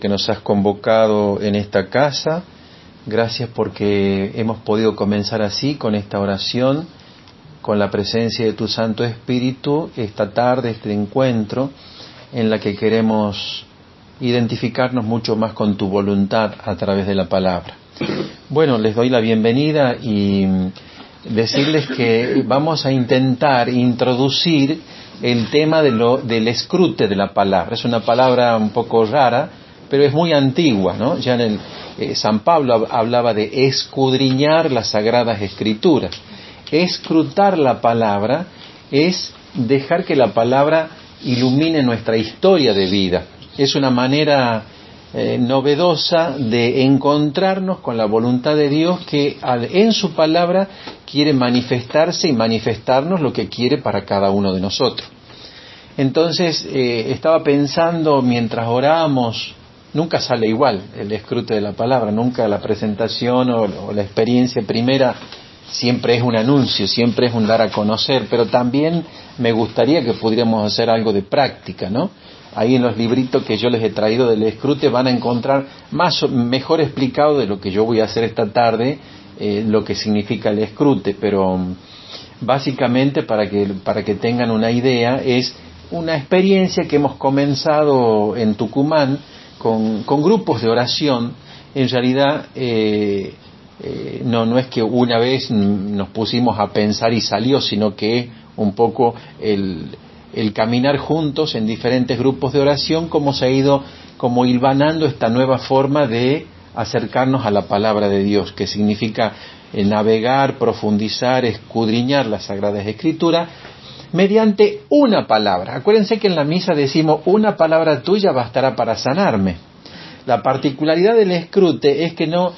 Que nos has convocado en esta casa. Gracias porque hemos podido comenzar así, con esta oración, con la presencia de tu Santo Espíritu, esta tarde, este encuentro, en la que queremos identificarnos mucho más con tu voluntad a través de la palabra. Bueno, les doy la bienvenida y decirles que vamos a intentar introducir el tema del escrute de la palabra. Es una palabra un poco rara, pero es muy antigua, ¿no? Ya en San Pablo hablaba de escudriñar las Sagradas Escrituras. Escrutar la palabra es dejar que la palabra ilumine nuestra historia de vida. Es una manera novedosa de encontrarnos con la voluntad de Dios que en su palabra quiere manifestarse y manifestarnos lo que quiere para cada uno de nosotros. Entonces estaba pensando mientras oramos. Nunca sale igual el escrute de la palabra, nunca la presentación o la experiencia primera siempre es un anuncio, siempre es un dar a conocer, pero también me gustaría que pudiéramos hacer algo de práctica, ¿no? Ahí en los libritos que yo les he traído del escrute van a encontrar mejor explicado de lo que yo voy a hacer esta tarde, lo que significa el escrute, pero básicamente para que tengan una idea, es una experiencia que hemos comenzado en Tucumán, con grupos de oración. En realidad no es que una vez nos pusimos a pensar y salió, sino que un poco el caminar juntos en diferentes grupos de oración, cómo se ha ido como hilvanando esta nueva forma de acercarnos a la palabra de Dios, que significa navegar, profundizar, escudriñar las Sagradas Escrituras mediante una palabra. Acuérdense que en la misa decimos, una palabra tuya bastará para sanarme. La particularidad del escrute es que no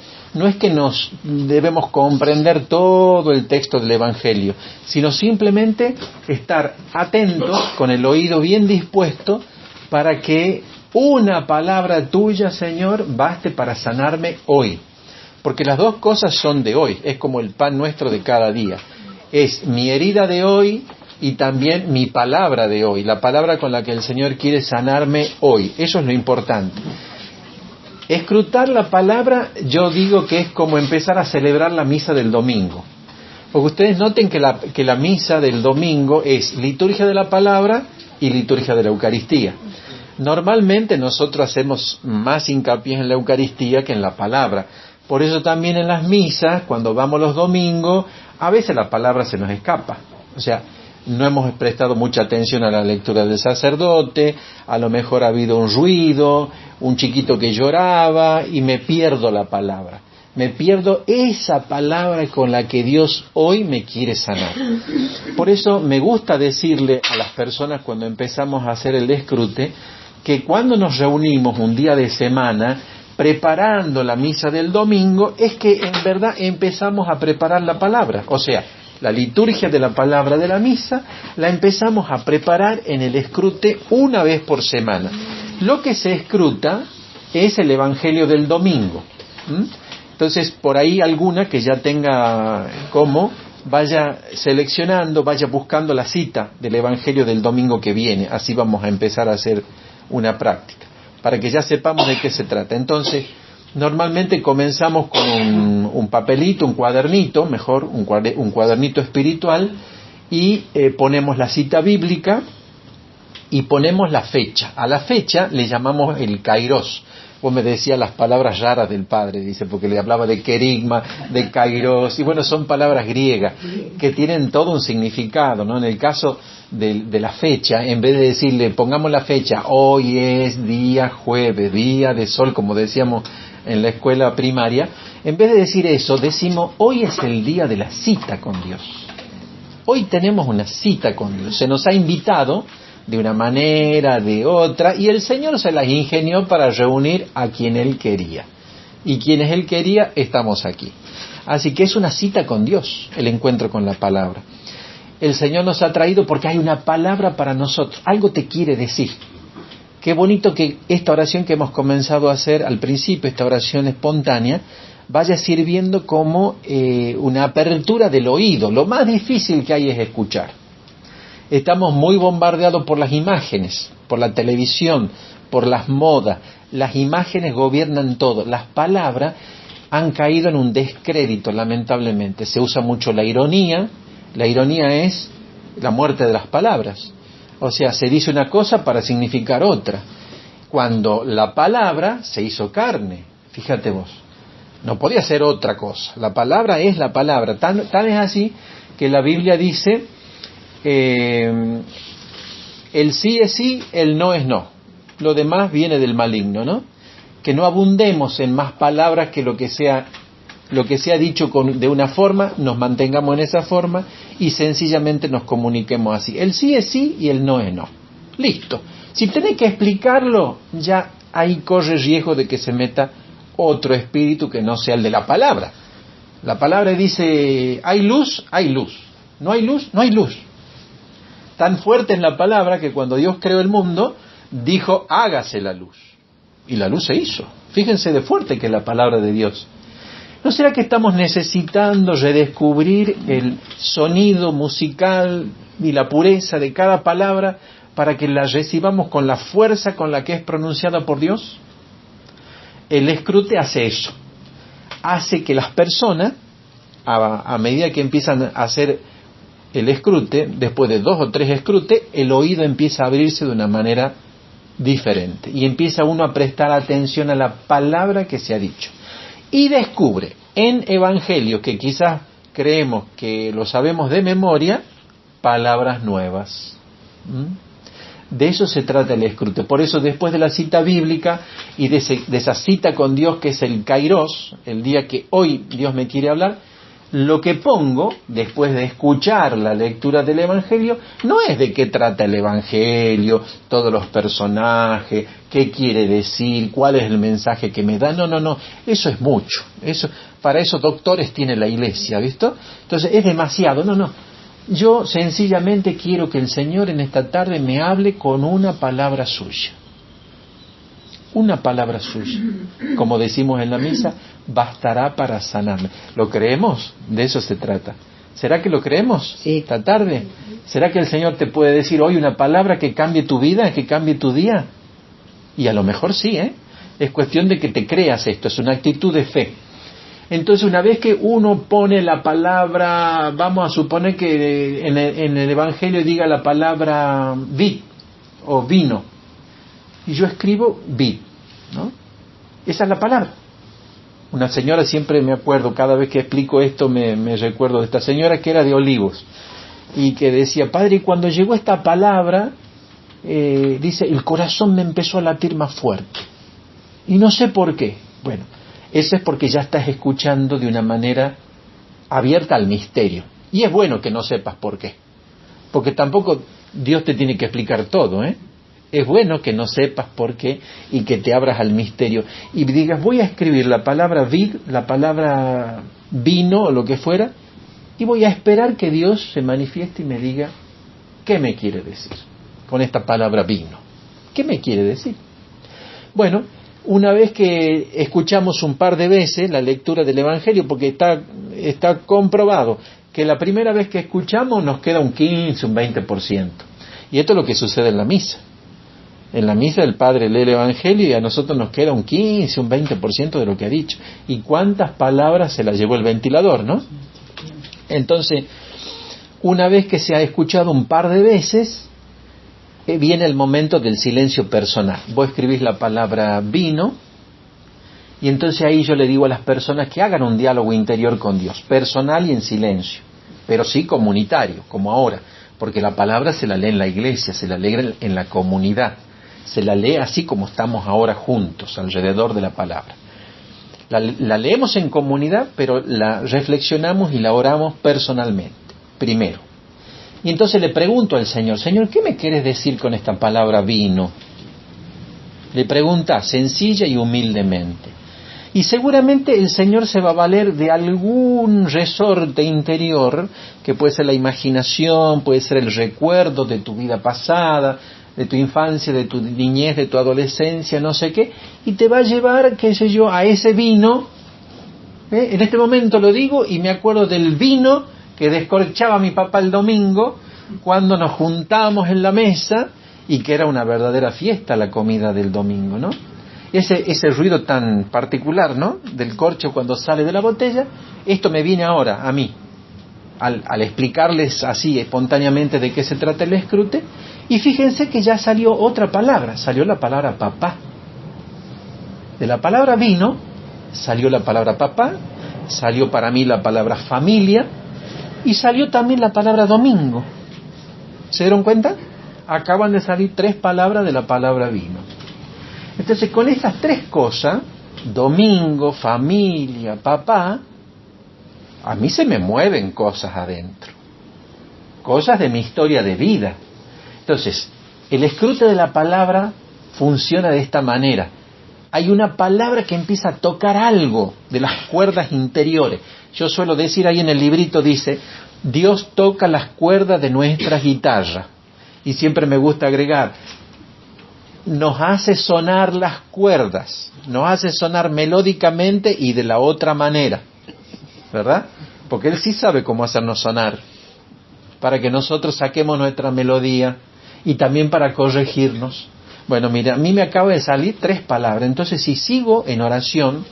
es que nos debemos comprender todo el texto del Evangelio, sino simplemente estar atentos, con el oído bien dispuesto, para que una palabra tuya, Señor, baste para sanarme hoy. Porque las dos cosas son de hoy, es como el pan nuestro de cada día. Es mi herida de hoy y también mi palabra de hoy, la palabra con la que el Señor quiere sanarme hoy. Eso es lo importante. Escrutar la palabra, yo digo que es como empezar a celebrar la misa del domingo. Porque ustedes noten que la misa del domingo es liturgia de la palabra y liturgia de la Eucaristía. Normalmente nosotros hacemos más hincapié en la Eucaristía que en la palabra. Por eso también en las misas, cuando vamos los domingos, a veces la palabra se nos escapa. O sea, no hemos prestado mucha atención a la lectura del sacerdote, a lo mejor ha habido un ruido, un chiquito que lloraba y me pierdo la palabra. Me pierdo esa palabra con la que Dios hoy me quiere sanar. Por eso me gusta decirle a las personas cuando empezamos a hacer el escrute, que cuando nos reunimos un día de semana, preparando la misa del domingo, es que en verdad empezamos a preparar la palabra. O sea, la liturgia de la palabra de la misa la empezamos a preparar en el escrute una vez por semana. Lo que se escruta es el Evangelio del domingo. Entonces, por ahí alguna que ya tenga vaya seleccionando, vaya buscando la cita del Evangelio del domingo que viene. Así vamos a empezar a hacer una práctica, para que ya sepamos de qué se trata. Entonces, normalmente comenzamos con un papelito, un cuadernito, mejor un cuadernito espiritual, y ponemos la cita bíblica y ponemos la fecha. A la fecha le llamamos el kairos. Vos me decías las palabras raras del padre, dice, porque le hablaba de querigma, de kairos, y bueno, son palabras griegas que tienen todo un significado, ¿no? En el caso de la fecha, en vez de decirle, pongamos la fecha, hoy es día jueves, día de sol, como decíamos en la escuela primaria, en vez de decir eso, decimos, hoy es el día de la cita con Dios. Hoy tenemos una cita con Dios. Se nos ha invitado de una manera, de otra, y el Señor se las ingenió para reunir a quien Él quería. Y quienes Él quería, estamos aquí. Así que es una cita con Dios, el encuentro con la palabra. El Señor nos ha traído porque hay una palabra para nosotros, algo te quiere decir. Qué bonito que esta oración que hemos comenzado a hacer al principio, esta oración espontánea, vaya sirviendo como una apertura del oído. Lo más difícil que hay es escuchar. Estamos muy bombardeados por las imágenes, por la televisión, por las modas. Las imágenes gobiernan todo. Las palabras han caído en un descrédito, lamentablemente. Se usa mucho la ironía. La ironía es la muerte de las palabras. O sea, se dice una cosa para significar otra. Cuando la palabra se hizo carne, fíjate vos, no podía ser otra cosa. La palabra es la palabra. Tan es así que la Biblia dice, el sí es sí, el no es no. Lo demás viene del maligno, ¿no? Que no abundemos en más palabras que lo que sea dicho de una forma, nos mantengamos en esa forma y sencillamente nos comuniquemos así. El sí es sí y el no es no. Listo. Si tenés que explicarlo, ya ahí corre riesgo de que se meta otro espíritu que no sea el de la palabra. La palabra dice, hay luz, hay luz. No hay luz, no hay luz. Tan fuerte es la palabra que cuando Dios creó el mundo, dijo, hágase la luz. Y la luz se hizo. Fíjense de fuerte que es la palabra de Dios. ¿No será que estamos necesitando redescubrir el sonido musical y la pureza de cada palabra para que la recibamos con la fuerza con la que es pronunciada por Dios? El escrute hace eso. Hace que las personas, a medida que empiezan a hacer el escrute, después de 2 o 3 escrutes, el oído empieza a abrirse de una manera diferente. Y empieza uno a prestar atención a la palabra que se ha dicho. Y descubre en evangelios que quizás creemos que lo sabemos de memoria, palabras nuevas. De eso se trata el escrute. Por eso después de la cita bíblica y de esa cita con Dios que es el Kairos, el día que hoy Dios me quiere hablar, lo que pongo después de escuchar la lectura del evangelio no es de qué trata el evangelio, todos los personajes, qué quiere decir, cuál es el mensaje que me da. No, eso es mucho. Para eso doctores tiene la iglesia, ¿visto? Entonces es demasiado. No. Yo sencillamente quiero que el Señor en esta tarde me hable con una palabra suya. Una palabra suya. Como decimos en la misa, bastará para sanarme. ¿Lo creemos? De eso se trata. ¿Será que lo creemos? Sí. Esta tarde. ¿Será que el Señor te puede decir hoy una palabra que cambie tu vida, que cambie tu día? Y a lo mejor sí, ¿eh? Es cuestión de que te creas esto, es una actitud de fe. Entonces, una vez que uno pone la palabra, vamos a suponer que en el Evangelio diga la palabra vid o vino, y yo escribo vid, ¿no? Esa es la palabra. Una señora, siempre me acuerdo, cada vez que explico esto me recuerdo de esta señora que era de Olivos, y que decía, padre, y cuando llegó esta palabra, dice, el corazón me empezó a latir más fuerte, y no sé por qué. Bueno, eso es porque ya estás escuchando de una manera abierta al misterio. Y es bueno que no sepas por qué. Porque tampoco Dios te tiene que explicar todo, ¿eh? Es bueno que no sepas por qué y que te abras al misterio. Y digas, voy a escribir la palabra vid, la palabra vino o lo que fuera, y voy a esperar que Dios se manifieste y me diga, ¿qué me quiere decir con esta palabra vino? ¿Qué me quiere decir? Bueno, una vez que escuchamos un par de veces la lectura del Evangelio, porque está comprobado que la primera vez que escuchamos nos queda un 15, un 20%. Y esto es lo que sucede en la misa. En la misa el Padre lee el Evangelio y a nosotros nos queda un 15, un 20% de lo que ha dicho. ¿Y cuántas palabras se las llevó el ventilador, no? Entonces, una vez que se ha escuchado un par de veces, viene el momento del silencio personal. Vos escribís la palabra vino y entonces ahí yo le digo a las personas que hagan un diálogo interior con Dios, personal y en silencio, pero sí comunitario, como ahora, porque la palabra se la lee en la iglesia, se la lee en la comunidad, se la lee así como estamos ahora juntos alrededor de la palabra. La leemos en comunidad, pero la reflexionamos y la oramos personalmente, primero. Y entonces le pregunto al Señor, Señor, ¿qué me quieres decir con esta palabra vino? Le pregunta sencilla y humildemente. Y seguramente el Señor se va a valer de algún resorte interior, que puede ser la imaginación, puede ser el recuerdo de tu vida pasada, de tu infancia, de tu niñez, de tu adolescencia, no sé qué, y te va a llevar, qué sé yo, a ese vino. En este momento lo digo y me acuerdo del vino que descorchaba mi papá el domingo cuando nos juntábamos en la mesa y que era una verdadera fiesta la comida del domingo, ¿no? Ese ruido tan particular, ¿no?, del corcho cuando sale de la botella, esto me viene ahora a mí, al explicarles así espontáneamente de qué se trata el escrute, y fíjense que ya salió otra palabra, salió la palabra papá. De la palabra vino, salió la palabra papá, salió para mí la palabra familia, y salió también la palabra domingo. ¿Se dieron cuenta? Acaban de salir 3 palabras de la palabra vino. Entonces, con estas 3 cosas, domingo, familia, papá, a mí se me mueven cosas adentro, cosas de mi historia de vida. Entonces, el escrute de la palabra funciona de esta manera. Hay una palabra que empieza a tocar algo de las cuerdas interiores. Yo suelo decir, ahí en el librito dice, Dios toca las cuerdas de nuestra guitarra. Y siempre me gusta agregar, nos hace sonar las cuerdas, nos hace sonar melódicamente y de la otra manera, ¿verdad? Porque Él sí sabe cómo hacernos sonar, para que nosotros saquemos nuestra melodía y también para corregirnos. Bueno, mira, a mí me acaba de salir 3 palabras, entonces si sigo en oración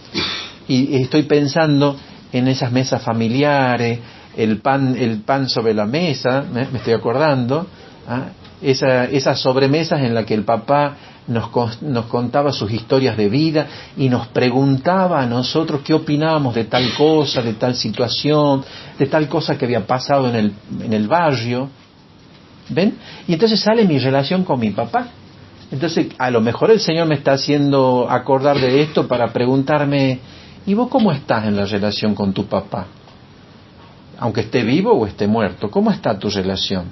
y estoy pensando en esas mesas familiares, el pan sobre la mesa, me estoy acordando, esas sobremesas en las que el papá nos contaba sus historias de vida y nos preguntaba a nosotros qué opinábamos de tal cosa, de tal situación, de tal cosa que había pasado en el barrio. ¿Ven? Y entonces sale mi relación con mi papá. Entonces, a lo mejor el Señor me está haciendo acordar de esto para preguntarme, ¿y vos cómo estás en la relación con tu papá? Aunque esté vivo o esté muerto, ¿cómo está tu relación?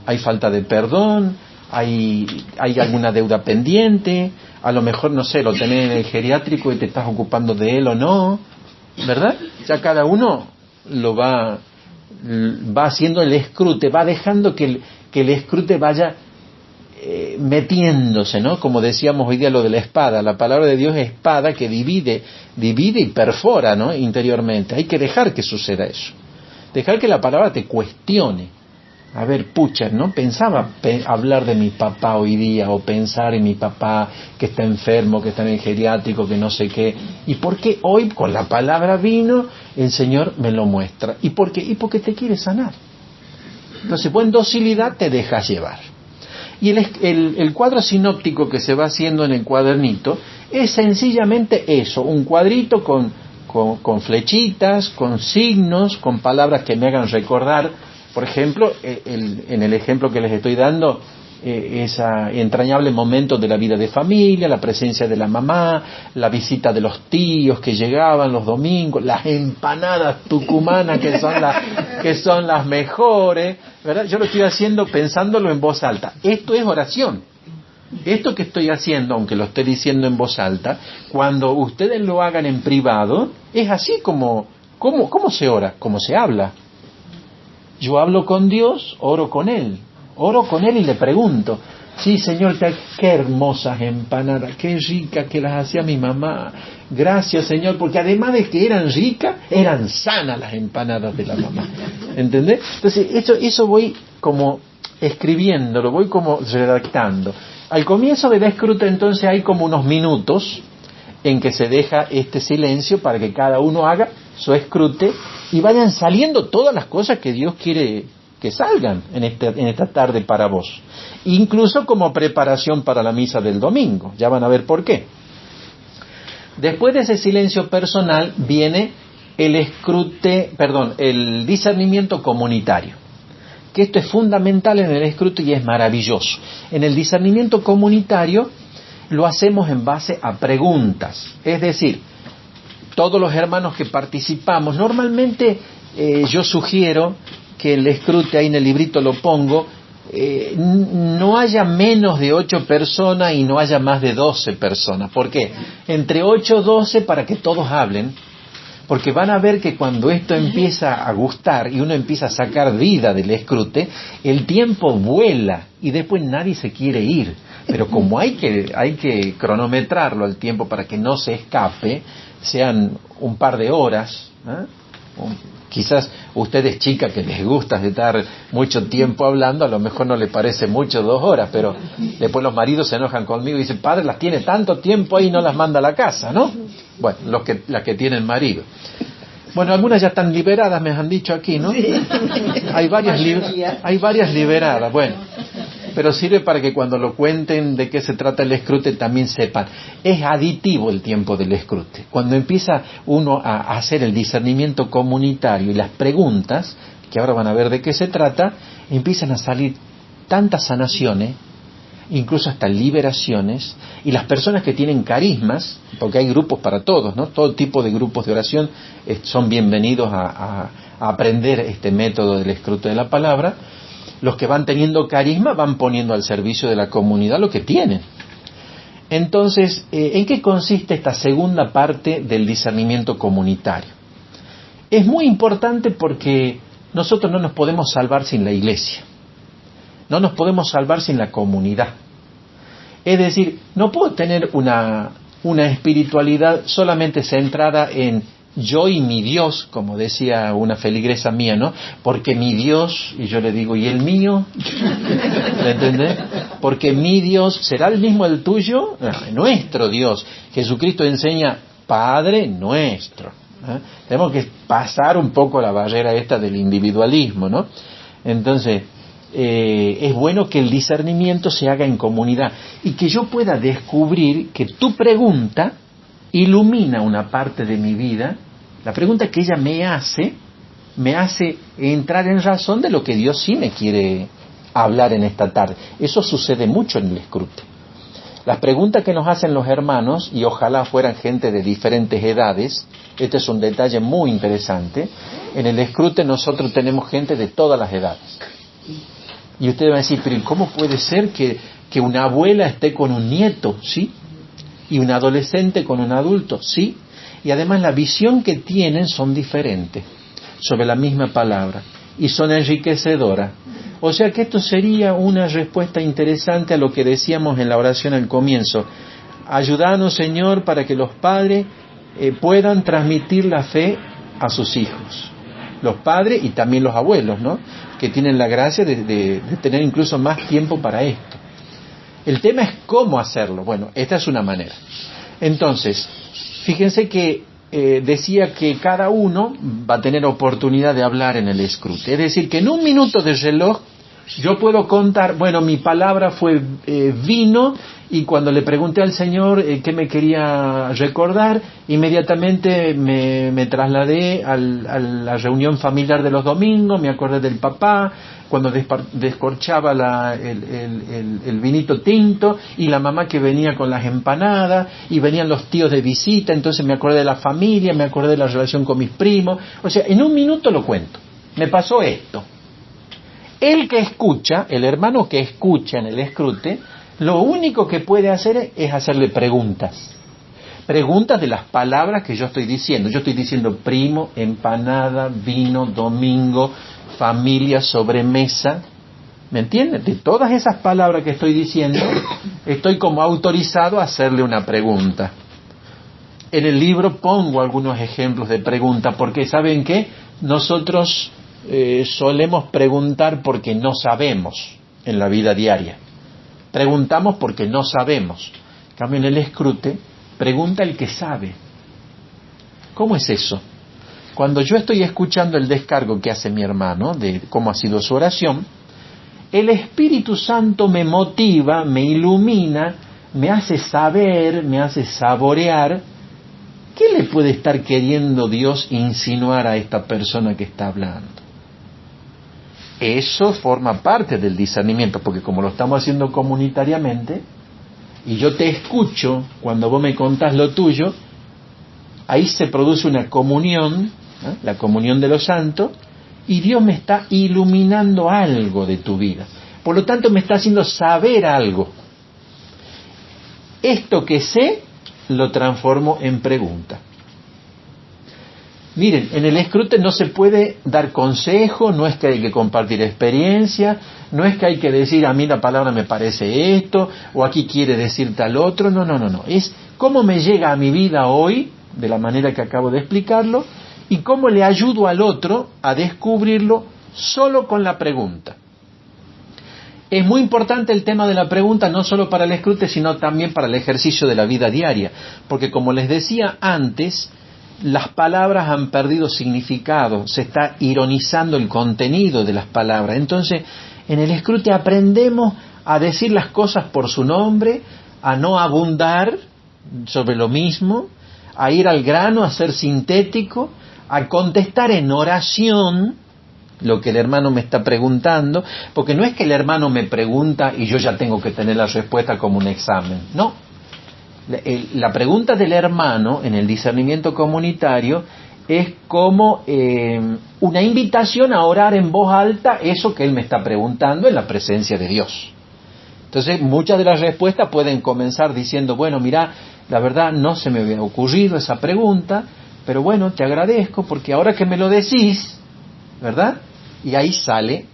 ¿Hay falta de perdón? ¿Hay alguna deuda pendiente? A lo mejor, no sé, lo tenés en el geriátrico y te estás ocupando de él o no, ¿verdad? Ya cada uno lo va haciendo el escrute, va dejando que el escrute vaya metiéndose, ¿no? Como decíamos hoy día lo de la espada, la palabra de Dios es espada que divide y perfora, ¿no?, interiormente. Hay que dejar que suceda eso, dejar que la palabra te cuestione. A ver, pucha, ¿no? Pensaba hablar de mi papá hoy día, o pensar en mi papá que está enfermo, que está en el geriátrico, que no sé qué. ¿Y por qué hoy con la palabra vino el Señor me lo muestra? ¿Y por qué? Y porque te quiere sanar. Entonces, en docilidad te dejas llevar. Y el cuadro sinóptico que se va haciendo en el cuadernito es sencillamente eso, un cuadrito con flechitas, con signos, con palabras que me hagan recordar. Por ejemplo, en el ejemplo que les estoy dando, ese entrañable momento de la vida de familia, la presencia de la mamá, la visita de los tíos que llegaban los domingos, las empanadas tucumanas que son las mejores, ¿verdad? Yo lo estoy haciendo pensándolo en voz alta. Esto es oración. Esto que estoy haciendo, aunque lo esté diciendo en voz alta, cuando ustedes lo hagan en privado, es así como se ora, como se habla. Yo hablo con Dios, oro con Él y le pregunto, sí, Señor, qué hermosas empanadas, qué ricas que las hacía mi mamá, gracias, Señor, porque además de que eran ricas, eran sanas las empanadas de la mamá, ¿entendés? Entonces, eso voy como escribiéndolo, voy como redactando. Al comienzo del escruta, entonces, hay como unos minutos en que se deja este silencio para que cada uno haga su escrute y vayan saliendo todas las cosas que Dios quiere que salgan en esta tarde para vos. Incluso como preparación para la misa del domingo. Ya van a ver por qué. Después de ese silencio personal viene el discernimiento comunitario. Que esto es fundamental en el escrute y es maravilloso. En el discernimiento comunitario lo hacemos en base a preguntas. Es decir, todos los hermanos que participamos, normalmente yo sugiero que el escrute, ahí en el librito lo pongo, no haya menos de 8 personas y no haya más de 12 personas. ¿Por qué? Entre 8 y 12 para que todos hablen, porque van a ver que cuando esto empieza a gustar y uno empieza a sacar vida del escrute, el tiempo vuela y después nadie se quiere ir. Pero como hay que cronometrarlo al tiempo para que no se escape, sean un par de horas, Quizás ustedes, chicas, que les gusta estar mucho tiempo hablando, a lo mejor no les parece mucho 2 horas, pero después los maridos se enojan conmigo y dicen, padre, las tiene tanto tiempo ahí y no las manda a la casa, ¿no? Bueno, las que tienen marido. Bueno, algunas ya están liberadas, me han dicho aquí, ¿no? Sí. Hay varias liberadas, bueno. Pero sirve para que cuando lo cuenten de qué se trata el escrute también sepan. Es aditivo el tiempo del escrute. Cuando empieza uno a hacer el discernimiento comunitario y las preguntas, que ahora van a ver de qué se trata, empiezan a salir tantas sanaciones, incluso hasta liberaciones, y las personas que tienen carismas, porque hay grupos para todos, ¿no? Todo tipo de grupos de oración son bienvenidos a aprender este método del escrute de la palabra. Los que van teniendo carisma van poniendo al servicio de la comunidad lo que tienen. Entonces, ¿en qué consiste esta segunda parte del discernimiento comunitario? Es muy importante porque nosotros no nos podemos salvar sin la iglesia. No nos podemos salvar sin la comunidad. Es decir, no puedo tener una espiritualidad solamente centrada en yo y mi Dios, como decía una feligresa mía, ¿no? Porque mi Dios, y yo le digo, ¿y el mío? ¿Me entendés? Porque mi Dios, ¿será el mismo el tuyo? Nuestro Dios. Jesucristo enseña, Padre nuestro. Tenemos que pasar un poco la barrera esta del individualismo, ¿no? Entonces, es bueno que el discernimiento se haga en comunidad y que yo pueda descubrir que tu pregunta ilumina una parte de mi vida. La pregunta que ella me hace entrar en razón de lo que Dios sí me quiere hablar en esta tarde. Eso sucede mucho en el escrute. Las preguntas que nos hacen los hermanos, y ojalá fueran gente de diferentes edades, este es un detalle muy interesante, en el escrute nosotros tenemos gente de todas las edades. Y ustedes van a decir, pero ¿cómo puede ser que una abuela esté con un nieto? ¿Sí? Y un adolescente con un adulto, sí, y además la visión que tienen son diferentes sobre la misma palabra y son enriquecedoras. O sea que esto sería una respuesta interesante a lo que decíamos en la oración al comienzo. Ayúdanos, Señor, para que los padres puedan transmitir la fe a sus hijos. Los padres y también los abuelos, ¿no? Que tienen la gracia de tener incluso más tiempo para esto. El tema es cómo hacerlo. Bueno, esta es una manera. Entonces, fíjense que decía que cada uno va a tener oportunidad de hablar en el escrute. Es decir, que en un minuto de reloj yo puedo contar, bueno, mi palabra fue vino, y cuando le pregunté al Señor qué me quería recordar, inmediatamente me trasladé a la reunión familiar de los domingos, me acordé del papá, cuando descorchaba el vinito tinto, y la mamá que venía con las empanadas, y venían los tíos de visita, entonces me acordé de la familia, me acordé de la relación con mis primos. O sea, en un minuto lo cuento. Me pasó esto. El que escucha, el hermano que escucha en el escrute, lo único que puede hacer es hacerle preguntas. Preguntas de las palabras que yo estoy diciendo. Yo estoy diciendo primo, empanada, vino, domingo, familia, sobremesa. ¿Me entienden? De todas esas palabras que estoy diciendo, estoy como autorizado a hacerle una pregunta. En el libro pongo algunos ejemplos de preguntas, porque ¿saben qué? Nosotros solemos preguntar porque no sabemos en la vida diaria. Preguntamos porque no sabemos. En cambio, en el escrute, pregunta el que sabe. ¿Cómo es eso? Cuando yo estoy escuchando el descargo que hace mi hermano de cómo ha sido su oración, el Espíritu Santo me motiva, me ilumina, me hace saber, me hace saborear. ¿Qué le puede estar queriendo Dios insinuar a esta persona que está hablando? Eso forma parte del discernimiento, porque como lo estamos haciendo comunitariamente, y yo te escucho cuando vos me contás lo tuyo, ahí se produce una comunión, ¿eh? La comunión de los santos, y Dios me está iluminando algo de tu vida. Por lo tanto, me está haciendo saber algo. Esto que sé, lo transformo en pregunta. Miren, en el escrute no se puede dar consejo, no es que hay que compartir experiencia, no es que hay que decir, a mí la palabra me parece esto, o aquí quiere decir tal otro, no. Es cómo me llega a mi vida hoy, de la manera que acabo de explicarlo, y cómo le ayudo al otro a descubrirlo solo con la pregunta. Es muy importante el tema de la pregunta, no solo para el escrute, sino también para el ejercicio de la vida diaria, porque como les decía antes, las palabras han perdido significado, se está ironizando el contenido de las palabras. Entonces, en el escrute aprendemos a decir las cosas por su nombre, a no abundar sobre lo mismo, a ir al grano, a ser sintético, a contestar en oración lo que el hermano me está preguntando, porque no es que el hermano me pregunta y yo ya tengo que tener la respuesta como un examen, no. La pregunta del hermano en el discernimiento comunitario es como una invitación a orar en voz alta eso que él me está preguntando en la presencia de Dios. Entonces muchas de las respuestas pueden comenzar diciendo, bueno, mira, la verdad no se me había ocurrido esa pregunta, pero bueno, te agradezco porque ahora que me lo decís, ¿verdad? Y ahí sale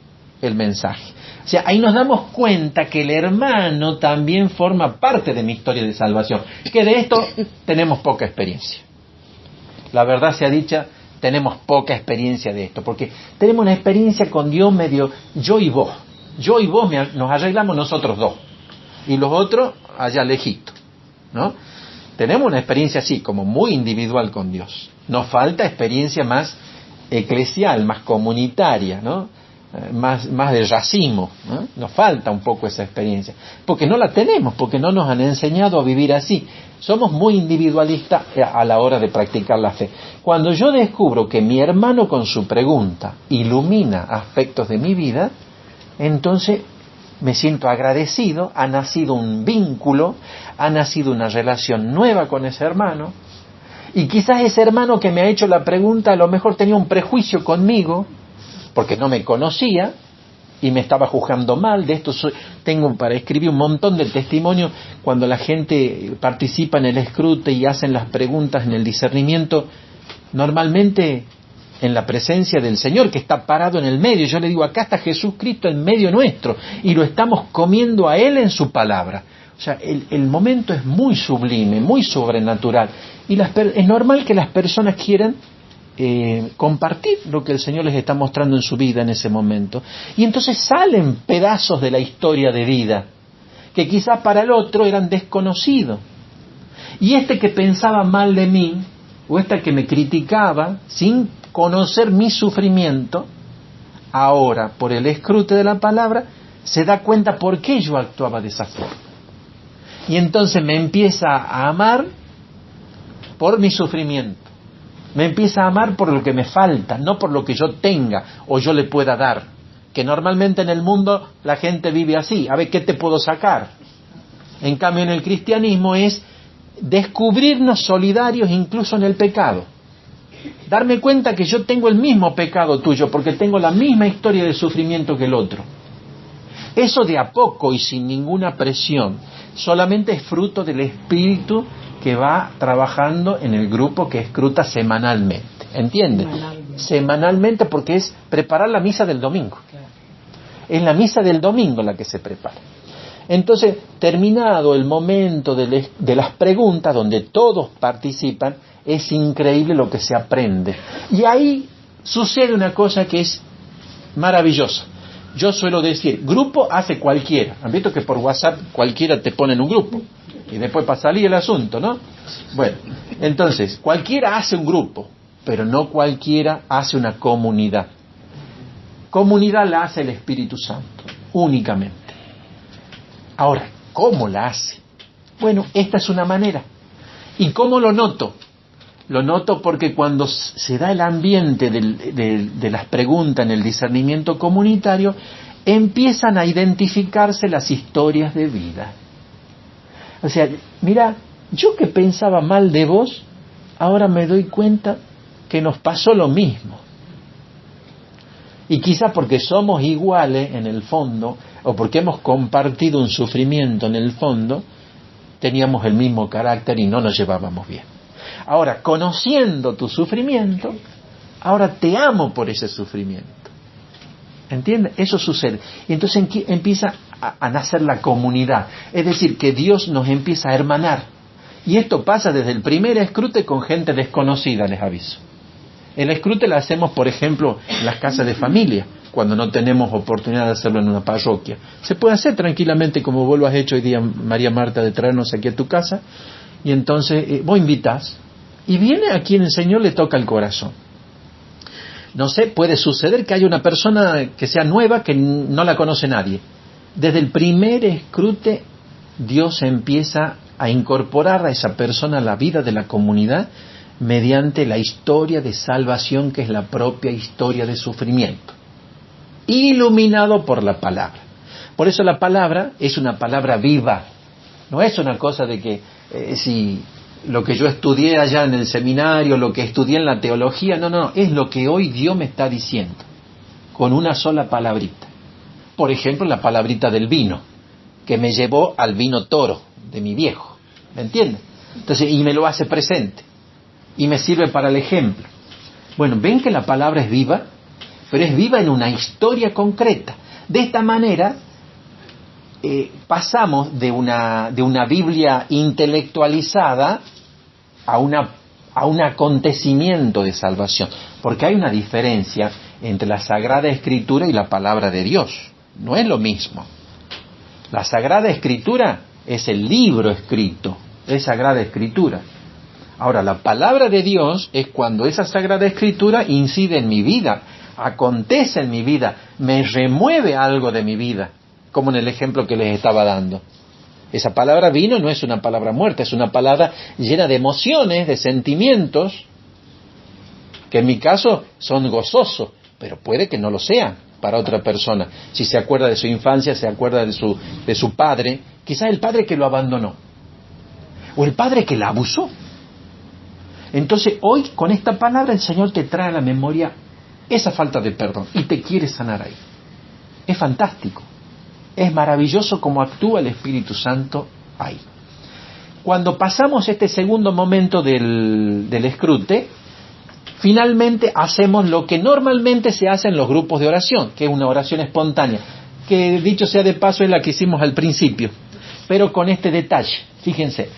el mensaje. O sea, ahí nos damos cuenta que el hermano también forma parte de mi historia de salvación, que de esto tenemos poca experiencia. La verdad sea dicha, tenemos poca experiencia de esto, porque tenemos una experiencia con Dios medio yo y vos. Yo y vos nos arreglamos nosotros dos, y los otros allá lejitos, ¿no? Tenemos una experiencia así, como muy individual con Dios. Nos falta experiencia más eclesial, más comunitaria, ¿no? Más de racimo, ¿no? Nos falta un poco esa experiencia, porque no la tenemos, porque no nos han enseñado a vivir así. Somos muy individualistas a la hora de practicar la fe. Cuando yo descubro que mi hermano con su pregunta ilumina aspectos de mi vida, entonces me siento agradecido, ha nacido un vínculo, ha nacido una relación nueva con ese hermano, y quizás ese hermano que me ha hecho la pregunta a lo mejor tenía un prejuicio conmigo, porque no me conocía y me estaba juzgando mal. De esto tengo para escribir un montón de testimonios cuando la gente participa en el escrute y hacen las preguntas en el discernimiento, normalmente en la presencia del Señor que está parado en el medio. Yo le digo, acá está Jesucristo en medio nuestro y lo estamos comiendo a Él en su palabra. O sea, el momento es muy sublime, muy sobrenatural, y es normal que las personas quieran compartir lo que el Señor les está mostrando en su vida en ese momento. Y entonces salen pedazos de la historia de vida que quizás para el otro eran desconocidos. Y este que pensaba mal de mí, o esta que me criticaba sin conocer mi sufrimiento, ahora por el escrute de la palabra se da cuenta por qué yo actuaba de esa forma. Y entonces me empieza a amar por mi sufrimiento. Me empieza a amar por lo que me falta, no por lo que yo tenga o yo le pueda dar. Que normalmente en el mundo la gente vive así. A ver, ¿qué te puedo sacar? En cambio, en el cristianismo es descubrirnos solidarios incluso en el pecado. Darme cuenta que yo tengo el mismo pecado tuyo porque tengo la misma historia de sufrimiento que el otro. Eso de a poco y sin ninguna presión solamente es fruto del Espíritu que va trabajando en el grupo que escruta semanalmente. ¿Entiendes? Semanalmente, porque es preparar la misa del domingo. Es la misa del domingo la que se prepara. Entonces, terminado el momento de las preguntas, donde todos participan, es increíble lo que se aprende. Y ahí sucede una cosa que es maravillosa. Yo suelo decir, grupo hace cualquiera. ¿Han visto que por WhatsApp cualquiera te pone en un grupo? Y después para salir el asunto, ¿no? Bueno, entonces, cualquiera hace un grupo, pero no cualquiera hace una comunidad. Comunidad la hace el Espíritu Santo, únicamente. Ahora, ¿cómo la hace? Bueno, esta es una manera. ¿Y cómo lo noto? Lo noto porque cuando se da el ambiente de las preguntas en el discernimiento comunitario, empiezan a identificarse las historias de vida. O sea, mira, yo que pensaba mal de vos, ahora me doy cuenta que nos pasó lo mismo. Y quizás porque somos iguales en el fondo, o porque hemos compartido un sufrimiento en el fondo, teníamos el mismo carácter y no nos llevábamos bien. Ahora, conociendo tu sufrimiento, ahora te amo por ese sufrimiento. ¿Entiendes? Eso sucede. Y entonces empieza a nacer la comunidad. Es decir, que Dios nos empieza a hermanar. Y esto pasa desde el primer escrute con gente desconocida, les aviso. El escrute lo hacemos, por ejemplo, en las casas de familia, cuando no tenemos oportunidad de hacerlo en una parroquia. Se puede hacer tranquilamente, como vos lo has hecho hoy día, María Marta, de traernos aquí a tu casa, y entonces vos invitás, y viene a quien el Señor le toca el corazón. No sé, puede suceder que haya una persona que sea nueva, que no la conoce nadie. Desde el primer escrute, Dios empieza a incorporar a esa persona a la vida de la comunidad mediante la historia de salvación, que es la propia historia de sufrimiento, iluminado por la palabra. Por eso la palabra es una palabra viva, no es una cosa de que si lo que yo estudié allá en el seminario, lo que estudié en la teología, no, es lo que hoy Dios me está diciendo, con una sola palabrita. Por ejemplo, la palabrita del vino, que me llevó al vino toro de mi viejo, ¿me entiendes? Entonces, y me lo hace presente, y me sirve para el ejemplo. Bueno, ven que la palabra es viva, pero es viva en una historia concreta. De esta manera, pasamos de una Biblia intelectualizada a un acontecimiento de salvación, porque hay una diferencia entre la Sagrada Escritura y la Palabra de Dios. No es lo mismo. La Sagrada Escritura es el libro escrito, es Sagrada Escritura. Ahora, la Palabra de Dios es cuando esa Sagrada Escritura incide en mi vida, acontece en mi vida, me remueve algo de mi vida, como en el ejemplo que les estaba dando. Esa palabra vino no es una palabra muerta, es una palabra llena de emociones, de sentimientos, que en mi caso son gozosos, pero puede que no lo sean para otra persona. Si se acuerda de su infancia, se acuerda de su padre, quizás el padre que lo abandonó, o el padre que la abusó. Entonces hoy con esta palabra el Señor te trae a la memoria esa falta de perdón y te quiere sanar ahí. Es fantástico, es maravilloso cómo actúa el Espíritu Santo ahí. Cuando pasamos este segundo momento del escrute, finalmente hacemos lo que normalmente se hace en los grupos de oración, que es una oración espontánea, que dicho sea de paso es la que hicimos al principio, pero con este detalle. Fíjense,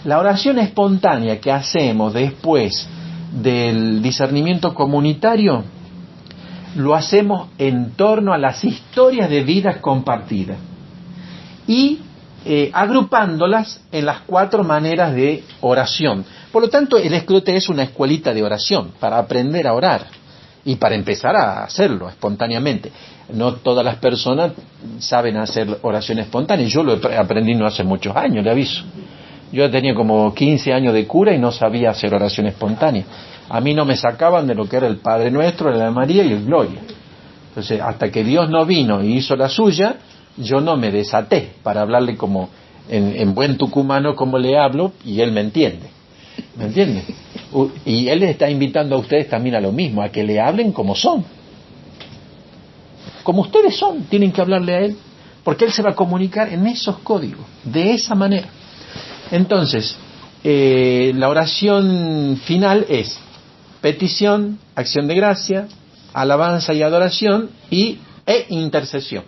la oración espontánea que hacemos después del discernimiento comunitario, lo hacemos en torno a las historias de vidas compartidas y agrupándolas en las 4 maneras de oración. Por lo tanto, el escrute es una escuelita de oración para aprender a orar y para empezar a hacerlo espontáneamente. No todas las personas saben hacer oración espontánea. Yo lo aprendí no hace muchos años, le aviso. Yo tenía como 15 años de cura y no sabía hacer oración espontánea. A mí no me sacaban de lo que era el Padre Nuestro, el Ave María y el Gloria. Entonces, hasta que Dios no vino y hizo la suya, yo no me desaté para hablarle como en buen tucumano como le hablo, y Él me entiende. ¿Me entiende? Y Él les está invitando a ustedes también a lo mismo, a que le hablen como son. Como ustedes son, tienen que hablarle a Él, porque Él se va a comunicar en esos códigos, de esa manera. Entonces, la oración final es petición, acción de gracia, alabanza y adoración e intercesión.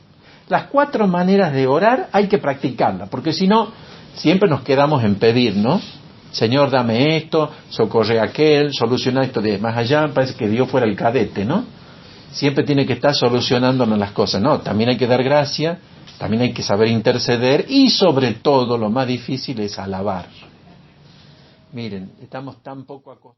Las 4 maneras de orar hay que practicarlas, porque si no, siempre nos quedamos en pedir, ¿no? Señor, dame esto, socorre a aquel, soluciona esto de más allá. Parece que Dios fuera el cadete, ¿no? Siempre tiene que estar solucionándonos las cosas. No, también hay que dar gracia, también hay que saber interceder y sobre todo lo más difícil es alabar. Miren, estamos tan poco acostumbrados.